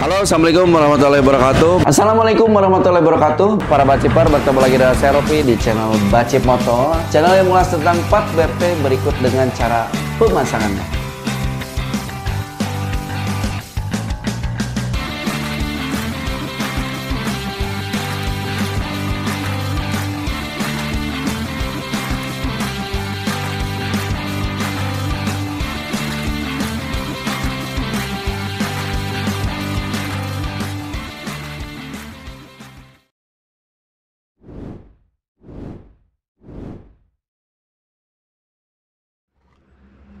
Halo, assalamualaikum warahmatullahi wabarakatuh. Assalamualaikum warahmatullahi wabarakatuh. Para bacipar, bertemu lagi dengan saya Ropi di channel Bacip Motor, channel yang mengulas tentang 4 BP berikut dengan cara pemasangannya.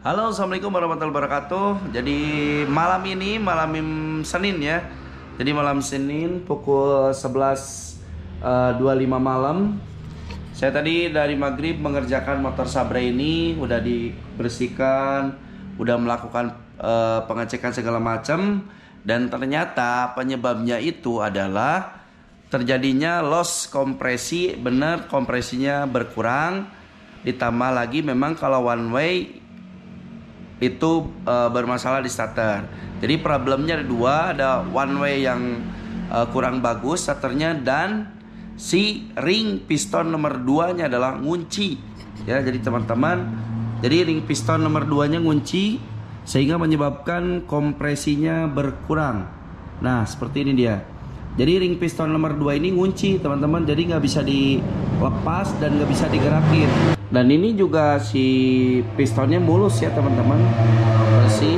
Halo, assalamualaikum warahmatullahi wabarakatuh. Jadi malam ini malam Senin ya. Jadi malam Senin pukul 11.25 malam. Saya tadi dari maghrib mengerjakan motor Sabre ini, udah dibersihkan, udah melakukan pengecekan segala macam, dan ternyata penyebabnya itu adalah terjadinya loss kompresi. Bener, kompresinya berkurang. Ditambah lagi memang kalau one way itu bermasalah di starter. Jadi problemnya ada dua, ada one way yang kurang bagus starternya, dan si ring piston nomor 2 nya adalah ngunci ya. Jadi teman-teman, jadi ring piston nomor 2 nya ngunci sehingga menyebabkan kompresinya berkurang. Nah seperti ini dia. Jadi ring piston nomor 2 ini ngunci teman-teman, jadi nggak bisa dilepas dan nggak bisa digerakin. Dan ini juga si pistonnya mulus ya teman-teman, bersih,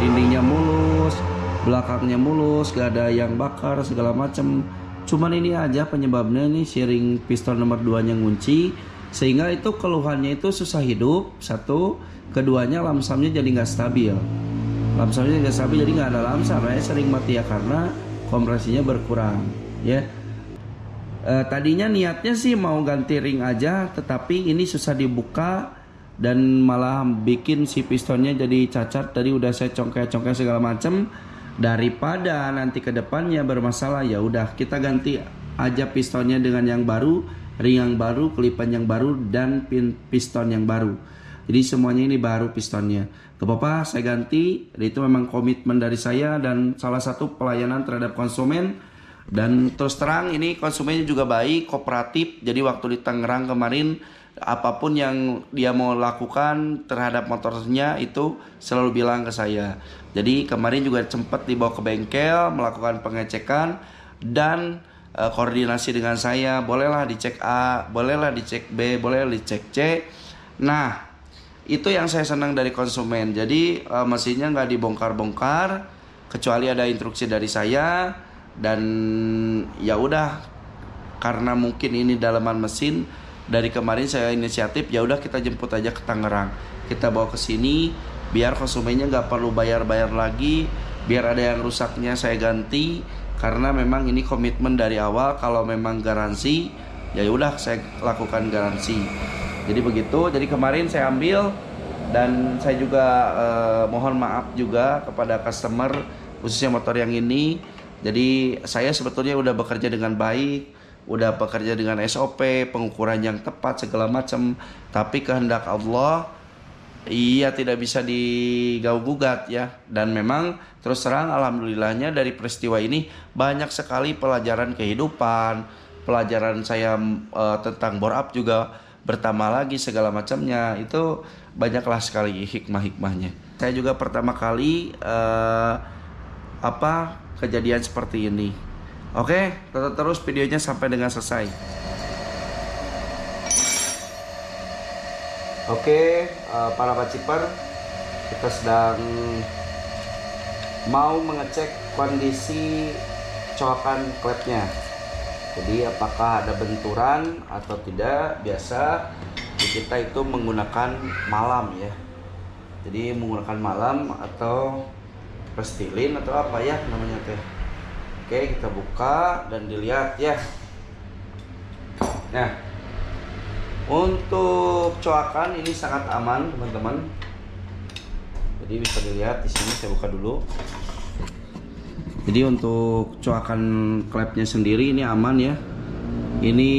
dindingnya mulus, belakangnya mulus, gak ada yang bakar segala macam. Cuman ini aja penyebabnya, ini si ring piston nomor 2 nya ngunci, sehingga itu keluhannya itu susah hidup. Satu, keduanya lamsamnya jadi nggak stabil. Lamsamnya nggak stabil, jadi nggak ada lamsam ya, sering mati ya karena kompresinya berkurang ya. Tadinya niatnya sih mau ganti ring aja, tetapi ini susah dibuka dan malah bikin si pistonnya jadi cacat. Tadi udah saya congkel-congkel segala macam. Daripada nanti ke depannya bermasalah, ya udah kita ganti aja pistonnya dengan yang baru, ring yang baru, kelipan yang baru, dan piston yang baru. Jadi semuanya ini baru pistonnya. Gak apa-apa, saya ganti. Itu memang komitmen dari saya dan salah satu pelayanan terhadap konsumen. Dan terus terang ini konsumennya juga baik, kooperatif. Jadi waktu di Tangerang kemarin, apapun yang dia mau lakukan terhadap motornya itu selalu bilang ke saya. Jadi kemarin juga sempat dibawa ke bengkel, melakukan pengecekan dan koordinasi dengan saya. Bolehlah dicek A, bolehlah dicek B, bolehlah dicek C. Nah itu yang saya senang dari konsumen. Jadi mesinnya nggak dibongkar-bongkar kecuali ada instruksi dari saya. Dan ya udah, karena mungkin ini dalaman mesin, dari kemarin saya inisiatif, ya udah kita jemput aja ke Tangerang, kita bawa ke sini biar konsumennya nggak perlu bayar lagi, biar ada yang rusaknya saya ganti. Karena memang ini komitmen dari awal, kalau memang garansi ya udah saya lakukan garansi. Jadi begitu. Jadi kemarin saya ambil, dan saya juga mohon maaf juga kepada customer, khususnya motor yang ini. Jadi saya sebetulnya udah bekerja dengan baik, udah bekerja dengan SOP, pengukuran yang tepat segala macam. Tapi kehendak Allah, iya tidak bisa diganggu-gugat ya. Dan memang terus terang alhamdulillahnya dari peristiwa ini banyak sekali pelajaran kehidupan, pelajaran saya tentang bore up juga bertambah lagi segala macamnya. Itu banyaklah sekali hikmah-hikmahnya. Saya juga pertama kali kejadian seperti ini. Oke, tonton terus videonya sampai dengan selesai. Oke, para bacipar, kita sedang mau mengecek kondisi coakan klepnya. Jadi apakah ada benturan atau tidak. Biasa kita itu menggunakan malam ya. Jadi menggunakan malam atau pestilin atau apa ya namanya teh. Oke, kita buka dan dilihat ya. Nah, untuk coakan ini sangat aman teman-teman. Jadi bisa dilihat di sini, saya buka dulu. Jadi untuk coakan klepnya sendiri ini aman ya. Ini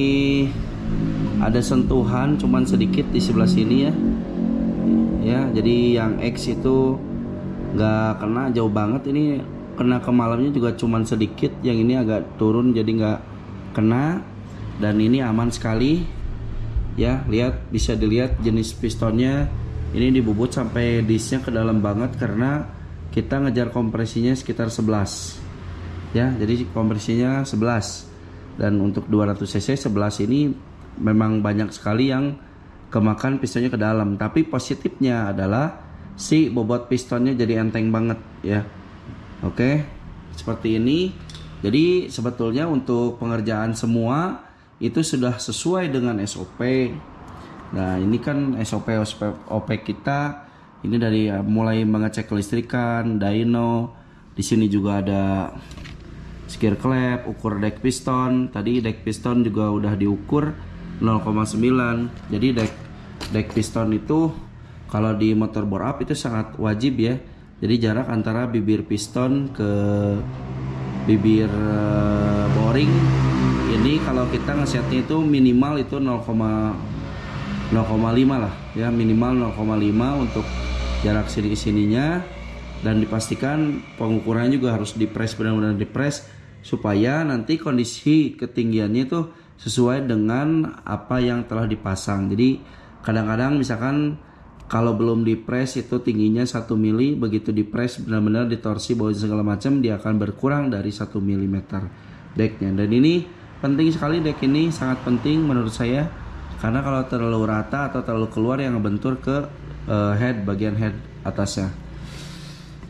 ada sentuhan cuman sedikit di sebelah sini ya. Ya, jadi yang X itu nggak kena, jauh banget. Ini kena ke malamnya juga cuman sedikit, yang ini agak turun jadi nggak kena, dan ini aman sekali ya. Lihat, bisa dilihat jenis pistonnya ini dibubut sampai disnya ke dalam banget karena kita ngejar kompresinya sekitar 11 ya, jadi kompresinya 11, dan untuk 200 cc 11 ini memang banyak sekali yang kemakan pistonnya ke dalam. Tapi positifnya adalah si bobot pistonnya jadi enteng banget ya. Oke, seperti ini. Jadi sebetulnya untuk pengerjaan semua itu sudah sesuai dengan SOP. Nah, ini kan SOP kita ini dari mulai mengecek kelistrikan, dyno. Di sini juga ada skir klep, ukur dek piston. Tadi dek piston juga udah diukur 0,9. Jadi dek piston itu kalau di motor bore up itu sangat wajib ya. Jadi jarak antara bibir piston ke bibir boring ini kalau kita ngesetnya itu minimal itu 0,5 lah ya, minimal 0,5 untuk jarak sini-sininya. Dan dipastikan pengukurannya juga harus dipres, benar-benar dipres supaya nanti kondisi ketinggiannya itu sesuai dengan apa yang telah dipasang. Jadi kadang-kadang misalkan kalau belum dipres itu tingginya 1 mili, begitu dipres benar-benar ditorsi bawah segala macam, dia akan berkurang dari 1 mm deknya. Dan ini penting sekali, dek ini sangat penting menurut saya, karena kalau terlalu rata atau terlalu keluar yang ngebentur ke head, bagian head atasnya.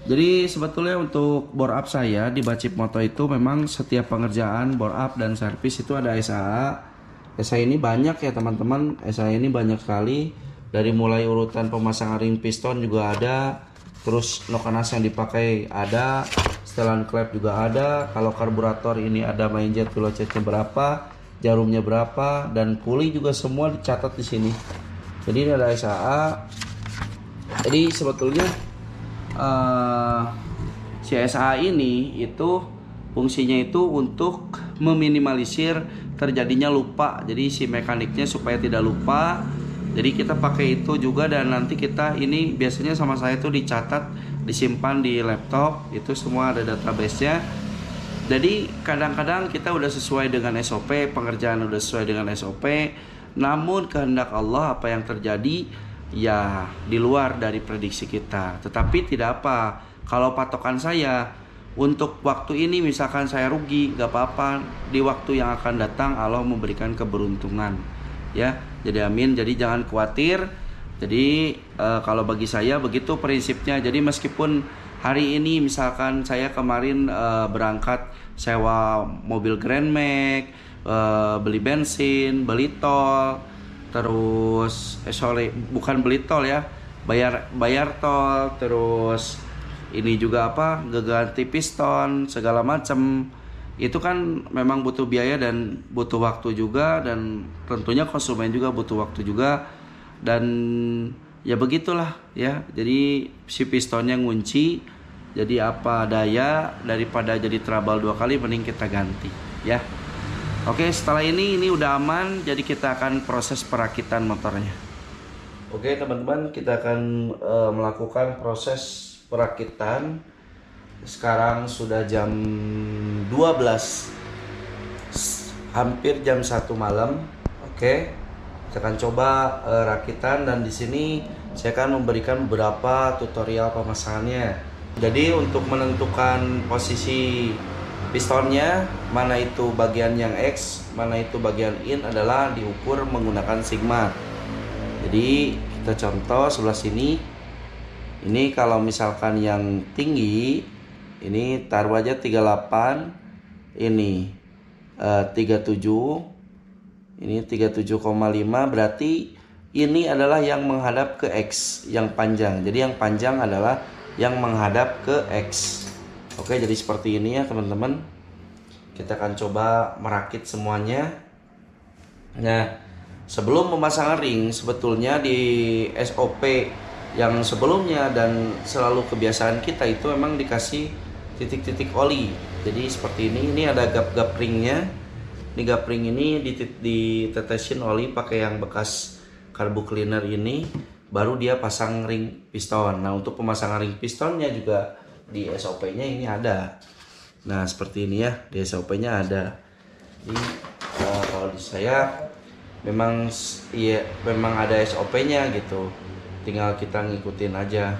Jadi sebetulnya untuk bore up saya di Bacip Moto itu memang setiap pengerjaan bore up dan servis itu ada SAA. SAA ini banyak ya teman-teman, SAA ini banyak sekali. Dari mulai urutan pemasangan ring piston juga ada, terus nokanas yang dipakai ada, setelan klep juga ada. Kalau karburator ini ada main jet velocity berapa, jarumnya berapa, dan puli juga semua dicatat di sini. Jadi ini ada SAA. Jadi sebetulnya si SAA ini itu fungsinya itu untuk meminimalisir terjadinya lupa. Jadi si mekaniknya supaya tidak lupa. Jadi kita pakai itu juga, dan nanti kita ini biasanya sama saya itu dicatat, disimpan di laptop, itu semua ada database-nya. Jadi kadang-kadang kita udah sesuai dengan SOP, pengerjaan udah sesuai dengan SOP, namun kehendak Allah apa yang terjadi ya di luar dari prediksi kita. Tetapi tidak apa, kalau patokan saya untuk waktu ini misalkan saya rugi, gak apa-apa, di waktu yang akan datang Allah memberikan keberuntungan ya. Jadi amin. Jadi jangan khawatir. Jadi kalau bagi saya begitu prinsipnya. Jadi meskipun hari ini misalkan saya kemarin berangkat sewa mobil Grand Max, beli bensin, beli tol, terus bukan beli tol ya, bayar tol, terus ini juga apa, ganti piston segala macam. Itu kan memang butuh biaya dan butuh waktu juga, dan tentunya konsumen juga butuh waktu juga, dan ya begitulah ya. Jadi si pistonnya ngunci, jadi apa daya, daripada jadi trouble 2 kali mending kita ganti ya. Oke, setelah ini udah aman, jadi kita akan proses perakitan motornya. Oke teman-teman, kita akan melakukan proses perakitan. Sekarang sudah jam 12, hampir jam 1 malam. Oke, kita akan coba rakitan, dan di sini saya akan memberikan beberapa tutorial pemasangannya. Jadi untuk menentukan posisi pistonnya, mana itu bagian yang X, mana itu bagian in, adalah diukur menggunakan sigma. Jadi kita contoh sebelah sini. Ini kalau misalkan yang tinggi, ini taruh aja 38, ini 37, ini 37,5, berarti ini adalah yang menghadap ke X, yang panjang. Jadi yang panjang adalah yang menghadap ke X. Oke, jadi seperti ini ya teman-teman. Kita akan coba merakit semuanya. Nah, sebelum memasang ring, sebetulnya di SOP yang sebelumnya dan selalu kebiasaan kita itu memang dikasih titik-titik oli. Jadi seperti ini ada gap-gap ringnya. Ini gap ring ini ditetesin oli pakai yang bekas carbo cleaner ini, baru dia pasang ring piston. Nah, untuk pemasangan ring pistonnya juga di SOP-nya ini ada. Nah seperti ini ya, di SOP-nya ada. Jadi kalau di saya memang iya memang ada SOP-nya gitu, tinggal kita ngikutin aja.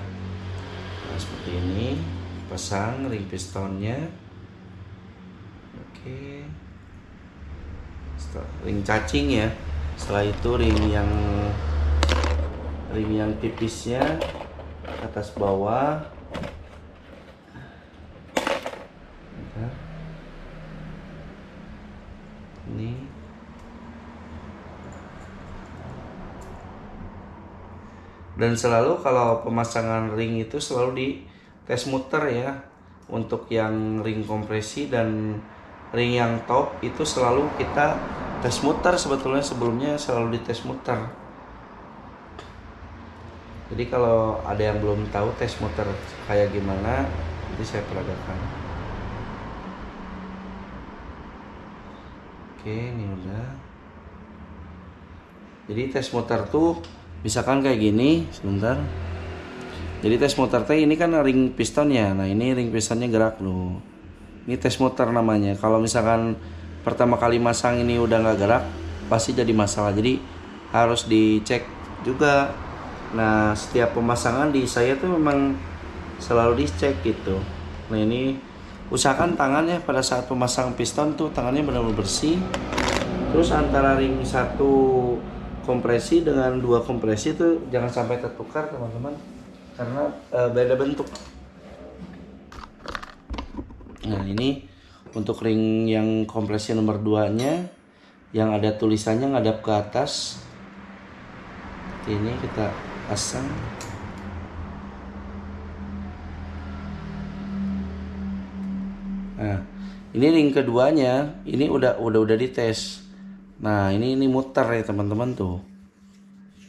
Nah seperti ini, pasang ring pistonnya. Oke, ring cacing ya. Setelah itu ring yang tipisnya atas bawah. Ini dan selalu kalau pemasangan ring itu selalu di tes muter ya. Untuk yang ring kompresi dan ring yang top itu selalu kita tes muter, sebelumnya selalu di tes muter. Jadi kalau ada yang belum tahu tes muter kayak gimana, nanti saya peragakan. Oke, ini udah. Jadi tes muter tuh misalkan kayak gini, sebentar. Jadi tes muter teh ini kan ring pistonnya. Nah ini ring pistonnya gerak loh. Ini tes muter namanya. Kalau misalkan pertama kali masang ini udah nggak gerak, pasti jadi masalah. Jadi harus dicek juga. Nah setiap pemasangan di saya tuh memang selalu dicek gitu. Nah ini usahakan tangannya pada saat pemasang piston tuh tangannya benar-benar bersih. Terus antara ring satu kompresi dengan 2 kompresi tuh jangan sampai tertukar teman-teman, karena beda bentuk. Nah ini untuk ring yang kompresi nomor 2 nya yang ada tulisannya ngadap ke atas. Ini kita pasang. Nah ini ring keduanya ini udah dites. Nah ini muter ya teman-teman tuh.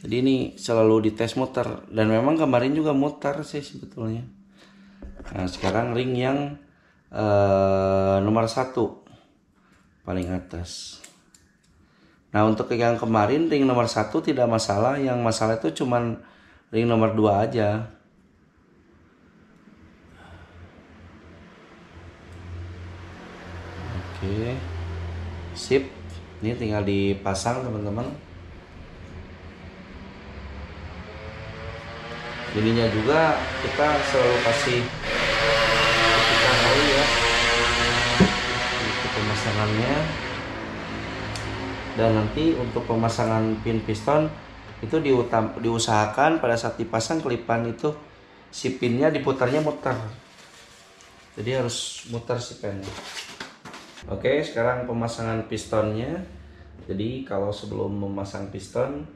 Jadi ini selalu dites muter, dan memang kemarin juga muter sih sebetulnya. Nah sekarang ring yang nomor 1 paling atas. Nah untuk yang kemarin ring nomor 1 tidak masalah, yang masalah itu cuman ring nomor 2 aja. Oke, sip. Ini tinggal dipasang teman-teman. Ininya juga kita selalu kasih kita tahu ya untuk pemasangannya. Dan nanti untuk pemasangan pin piston itu diusahakan pada saat dipasang kelipan itu si pinnya diputarnya muter. Jadi harus muter si pinnya. Oke, sekarang pemasangan pistonnya. Jadi kalau sebelum memasang piston,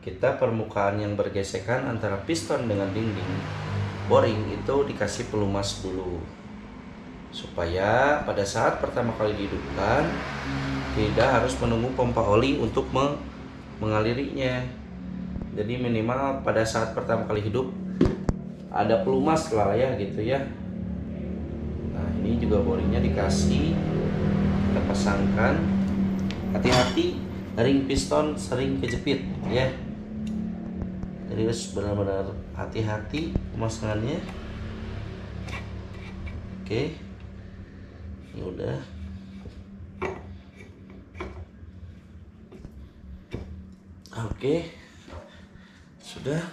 kita permukaan yang bergesekan antara piston dengan dinding boring itu dikasih pelumas dulu, supaya pada saat pertama kali dihidupkan tidak harus menunggu pompa oli untuk mengalirinya. Jadi minimal pada saat pertama kali hidup ada pelumas lah ya gitu ya. Nah ini juga boringnya dikasih, kita pasangkan. Hati-hati ring piston sering kejepit ya. Jadi harus benar-benar hati-hati pemasangannya. Oke, ini udah. Oke, sudah.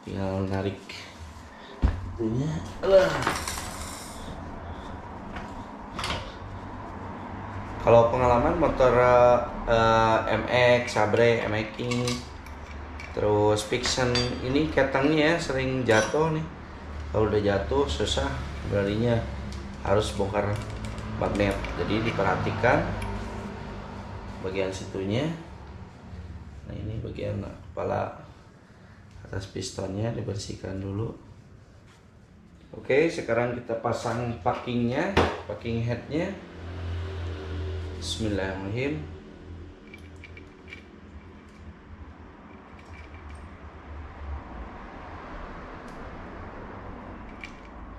Tinggal narik itunya. Kalau pengalaman motor MX, Sabre, MX-King, terus Fiction ini ketangnya ya sering jatuh nih. Kalau udah jatuh susah berlarinya, harus bongkar magnet. Jadi diperhatikan bagian situnya. Nah ini bagian kepala atas pistonnya dibersihkan dulu. Oke, sekarang kita pasang packingnya, packing headnya. Bismillahirrahmanirrahim.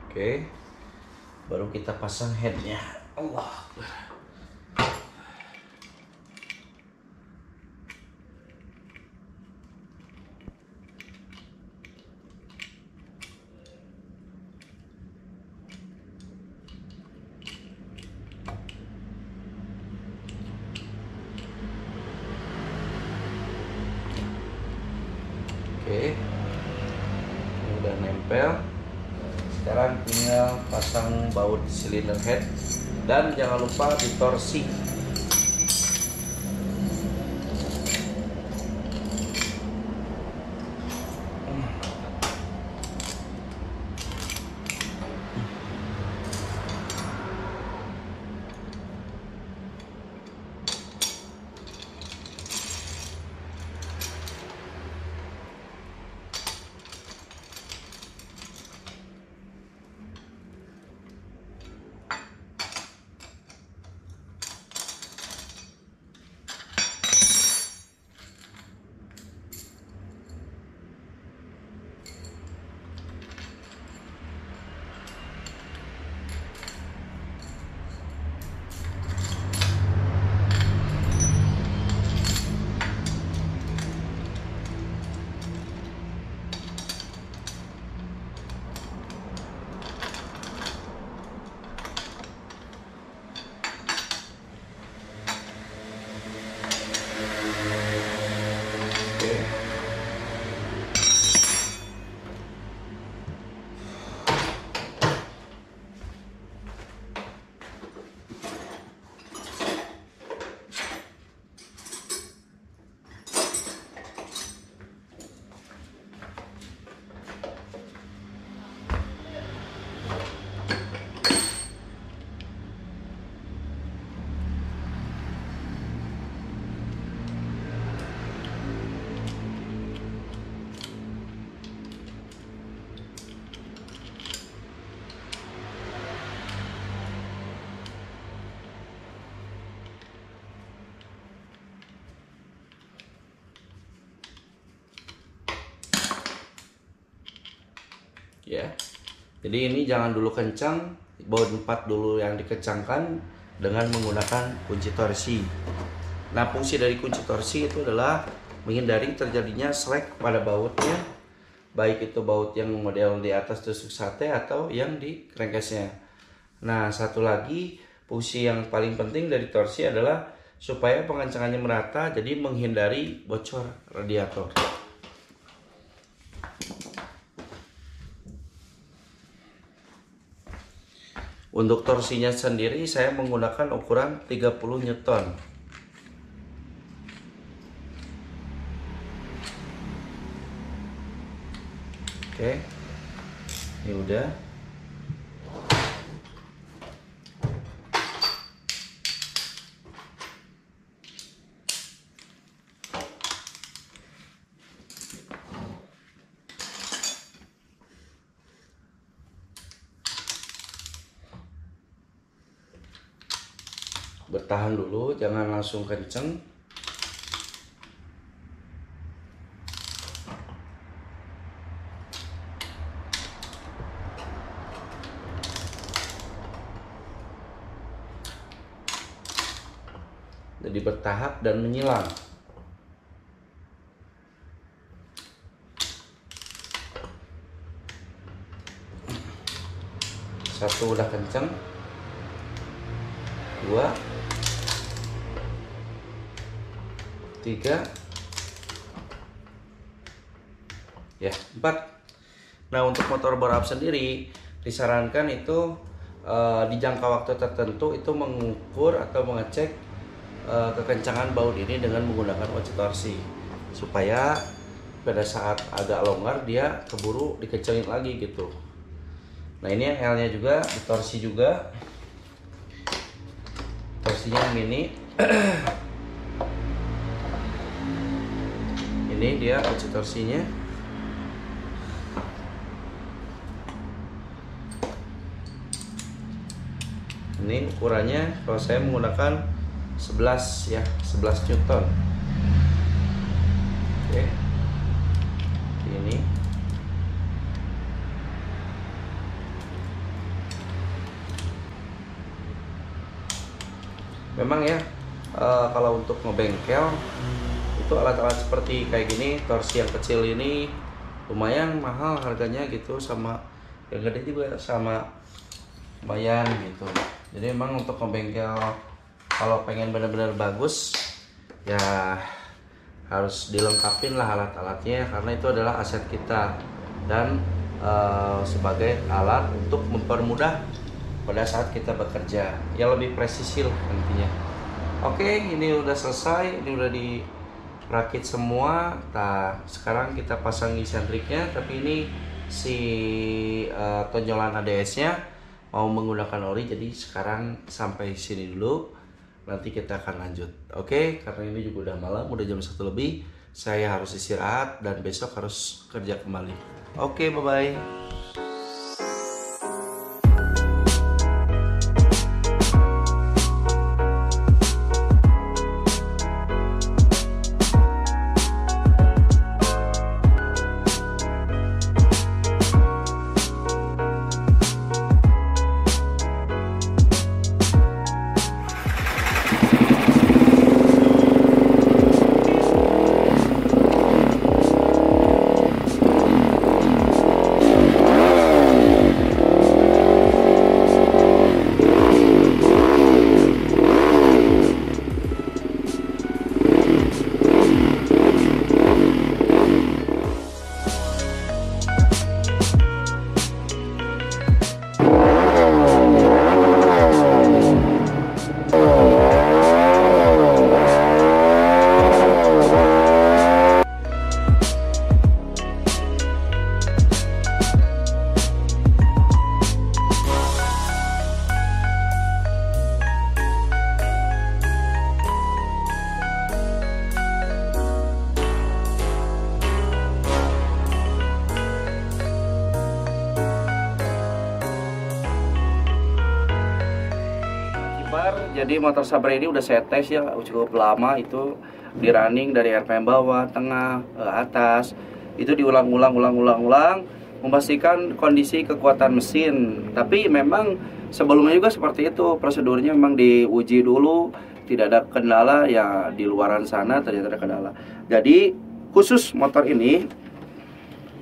Oke, baru kita pasang headnya. Allah. nempel. Sekarang tinggal pasang baut silinder head dan jangan lupa ditorsi. Ya, jadi ini jangan dulu kencang, baut 4 dulu yang dikencangkan dengan menggunakan kunci torsi. Nah, fungsi dari kunci torsi itu adalah menghindari terjadinya slack pada bautnya, baik itu baut yang model di atas tusuk sate atau yang di crankcase-nya. Nah, satu lagi fungsi yang paling penting dari torsi adalah supaya pengencangannya merata, jadi menghindari bocor radiator. Untuk torsinya sendiri saya menggunakan ukuran 30 Newton. Oke. Ini udah. Bertahan dulu, jangan langsung kenceng. Jadi bertahap dan menyilang. Satu udah kenceng, 2, 3, ya 4. Nah, untuk motor bore up sendiri disarankan itu di jangka waktu tertentu itu mengukur atau mengecek kekencangan baut ini dengan menggunakan kunci torsi, supaya pada saat agak longgar dia keburu dikencengin lagi gitu. Nah, ini yang L nya juga ditorsi juga, torsinya yang mini. Ini dia kunci torsinya. Ini ukurannya kalau saya menggunakan 11 ya, 11 Newton. Oke. Ini. Memang ya, kalau untuk ngebengkel itu alat-alat seperti kayak gini, torsi yang kecil ini lumayan mahal harganya gitu, sama yang gede juga sama lumayan gitu. Jadi memang untuk ngebengkel kalau pengen benar-benar bagus ya harus dilengkapin lah alat-alatnya, karena itu adalah aset kita dan sebagai alat untuk mempermudah pada saat kita bekerja, ya lebih presisi lah nantinya. Oke, ini udah selesai, ini udah dirakit semua. Nah, sekarang kita pasang sentriknya, tapi ini si tonjolan ADS-nya mau menggunakan ori, jadi sekarang sampai sini dulu. Nanti kita akan lanjut. Oke, karena ini juga udah malam, udah jam 1 lebih. Saya harus istirahat dan besok harus kerja kembali. Oke, bye-bye. Jadi motor Sabre ini udah saya tes ya cukup lama, itu di running dari RPM bawah, tengah, atas, itu diulang-ulang memastikan kondisi kekuatan mesin. Tapi memang sebelumnya juga seperti itu prosedurnya, memang diuji dulu, tidak ada kendala ya, di luaran sana ternyata ada kendala. Jadi khusus motor ini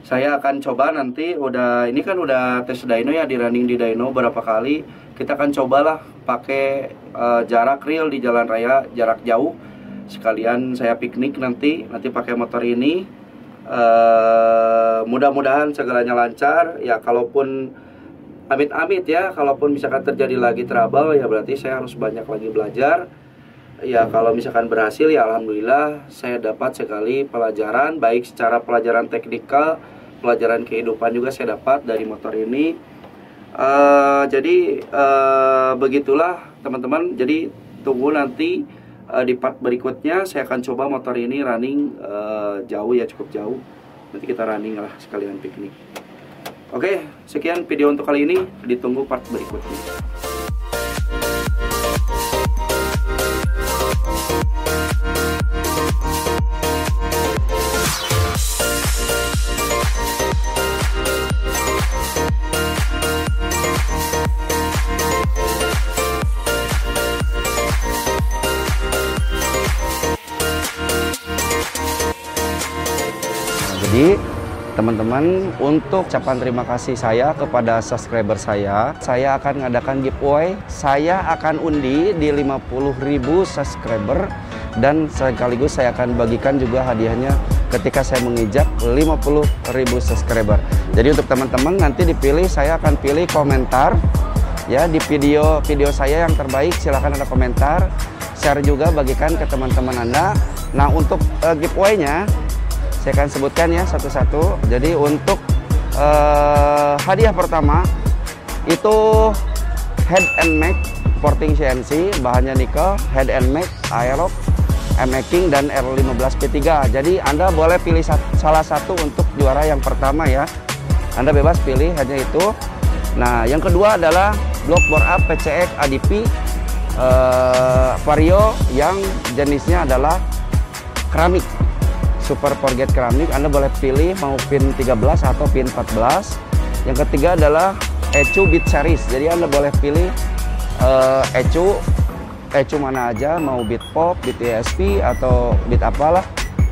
saya akan coba nanti, ini kan udah tes dyno ya, di running di dyno berapa kali. Kita akan cobalah pakai jarak real di jalan raya, jarak jauh. Sekalian saya piknik nanti pakai motor ini. Mudah-mudahan segalanya lancar. Ya kalaupun amit-amit ya, kalaupun misalkan terjadi lagi trouble ya berarti saya harus banyak lagi belajar. Ya kalau misalkan berhasil ya alhamdulillah, saya dapat sekali pelajaran, baik secara pelajaran teknikal, pelajaran kehidupan juga saya dapat dari motor ini. Jadi begitulah teman-teman. Jadi tunggu nanti di part berikutnya saya akan coba motor ini running jauh ya, cukup jauh. Nanti kita running lah sekalian piknik. Oke, sekian video untuk kali ini, ditunggu part berikutnya. Jadi teman-teman, untuk ucapan terima kasih saya kepada subscriber saya akan mengadakan giveaway. Saya akan undi di 50.000 subscriber, dan sekaligus saya akan bagikan juga hadiahnya ketika saya menginjak 50.000 subscriber. Jadi untuk teman-teman nanti dipilih, saya akan pilih komentar ya di video saya yang terbaik. Silahkan ada komentar, share juga, bagikan ke teman-teman Anda. Nah untuk giveaway-nya saya akan sebutkan ya satu-satu. Jadi untuk hadiah pertama itu head and neck porting CNC, bahannya nikel, head and neck, aerob, M-making dan R15 P3. Jadi Anda boleh pilih salah satu untuk juara yang pertama ya. Anda bebas pilih hanya itu. Nah yang kedua adalah block bore up PCX ADP Vario yang jenisnya adalah keramik, Super Forget keramik. Anda boleh pilih mau pin 13 atau pin 14. Yang ketiga adalah ECU Beat Series. Jadi Anda boleh pilih ECU mana aja, mau Beat Pop, Beat ESP atau Beat apalah.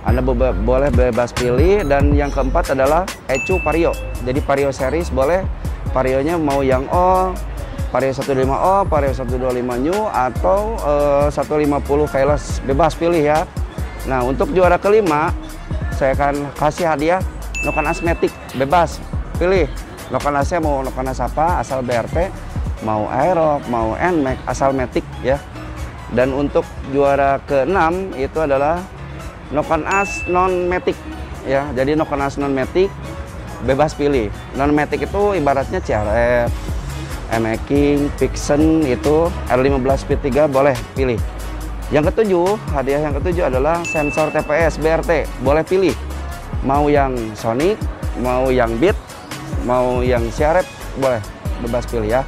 Anda boleh bebas pilih. Dan yang keempat adalah ECU Vario. Jadi Vario series boleh, Varionya mau yang O, Vario 125O, Vario 125 New atau 150 Veloz, bebas pilih ya. Nah untuk juara kelima saya akan kasih hadiah Nokan Asmetik, bebas pilih Nokan AC mau Nokan AC apa, asal BRT, mau Aerox, mau NMAX, asal Matic ya. Dan untuk juara ke-6 itu adalah Nokan AS non Matic ya. Jadi Nokan AS non Matic bebas pilih. Non Matic itu ibaratnya CRF, M-King, Vixen itu R15 P3 boleh pilih. Yang ketujuh, hadiah yang ketujuh adalah sensor TPS BRT, boleh pilih. Mau yang Sonic, mau yang Beat, mau yang CRF, boleh bebas pilih ya.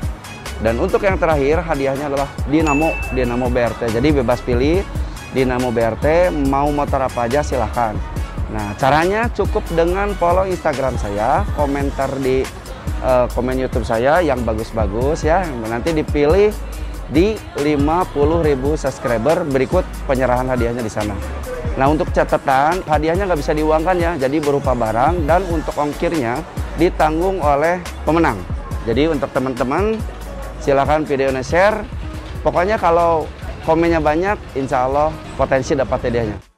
Dan untuk yang terakhir hadiahnya adalah Dinamo BRT. Jadi bebas pilih Dinamo BRT, mau motor apa aja silahkan. Nah, caranya cukup dengan follow Instagram saya, komentar di komen YouTube saya yang bagus-bagus ya. Nanti dipilih di 50.000 subscriber, berikut penyerahan hadiahnya di sana. Nah, untuk catatan hadiahnya nggak bisa diuangkan ya, jadi berupa barang, dan untuk ongkirnya ditanggung oleh pemenang. Jadi untuk teman-teman silahkan videonya share. Pokoknya kalau komennya banyak, insya Allah potensi dapat hadiahnya.